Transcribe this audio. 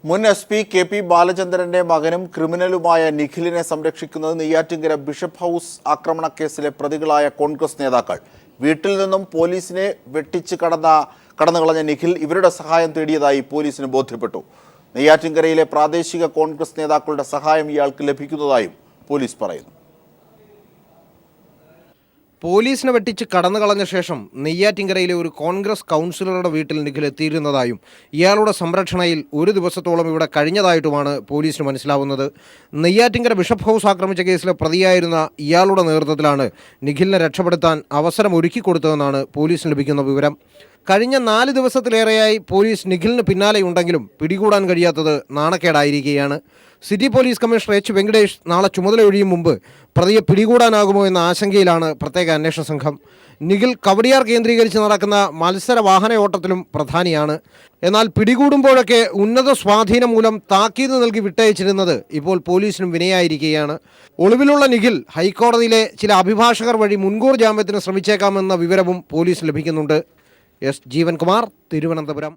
മുൻ SP KP ബാലചന്ദ്രന്റെ മകനും ക്രിമിനലുമായ നിഖിലിനെ സംരക്ഷിക്കുന്നത് നെയ്യാറ്റിൻകര ബിഷപ്പ് ഹൗസ് ആക്രമണ കേസിലെ പ്രതികളായ കോൺഗ്രസ് നേതാക്കൾ. വീട്ടിൽ നിന്നും പോലീസിനെ വെട്ടിച്ച് കടന്നുകളഞ്ഞ നിഖിൽ ഇവരുടെ സഹായം തേടിയതായി പോലീസിന് ബോധ്യപ്പെട്ടു. നെയ്യാറ്റിൻകരയിലെ പ്രാദേശിക കോൺഗ്രസ് നേതാക്കളുടെ സഹായം ഇയാൾക്ക് ലഭിക്കുന്നതായും പോലീസ് പറയുന്നു. പോലീസിനെ വെട്ടിച്ച് കടന്നു കളഞ്ഞ ശേഷം നെയ്യാറ്റിൻകരയിലെ ഒരു കോൺഗ്രസ് കൗൺസിലറുടെ വീട്ടിൽ നിഖിൽ എത്തിയിരുന്നതായും ഇയാളുടെ സംരക്ഷണയിൽ ഒരു ദിവസത്തോളം ഇവിടെ കഴിഞ്ഞതായിട്ടുമാണ് പോലീസിന് മനസ്സിലാവുന്നത്. നെയ്യാറ്റിൻകര ബിഷപ്പ് ഹൗസ് ആക്രമിച്ച കേസിലെ പ്രതിയായിരുന്ന ഇയാളുടെ നേതൃത്വത്തിലാണ് നിഖിലിനെ രക്ഷപ്പെടുത്താൻ അവസരം ഒരുക്കിക്കൊടുത്തതെന്നാണ് പോലീസിന് ലഭിക്കുന്ന വിവരം. കഴിഞ്ഞ 4 ദിവസത്തിലേറെയായി പോലീസ് നിഖിലിന് പിന്നാലെയുണ്ടെങ്കിലും പിടികൂടാൻ കഴിയാത്തത് നാണക്കേടായിരിക്കുകയാണ്. City police commissioner H. Venkatesh നാളെ ചുമതലയൊഴിയും മുമ്പ് പ്രതിയെ പിടികൂടാനാകുമോ എന്ന ആശങ്കയിലാണ് പ്രത്യേക അന്വേഷണ സംഘം. നിഖിൽ കവടിയാർ കേന്ദ്രീകരിച്ച് നടക്കുന്ന മത്സര വാഹനയോട്ടത്തിലും പ്രധാനിയാണ്. എന്നാൽ പിടികൂടുമ്പോഴൊക്കെ ഉന്നത സ്വാധീനം മൂലം താക്കീത് നൽകി വിട്ടയച്ചിരുന്നത് ഇപ്പോൾ പോലീസിനും വിനയായിരിക്കുകയാണ്. ഒളിവിലുള്ള നിഖിൽ ഹൈക്കോടതിയിലെ ചില അഭിഭാഷകർ വഴി മുൻകൂർ ജാമ്യത്തിന് ശ്രമിച്ചേക്കാമെന്ന വിവരവും പോലീസിന് ലഭിക്കുന്നുണ്ട്. S. ജീവൻകുമാർ, തിരുവനന്തപുരം.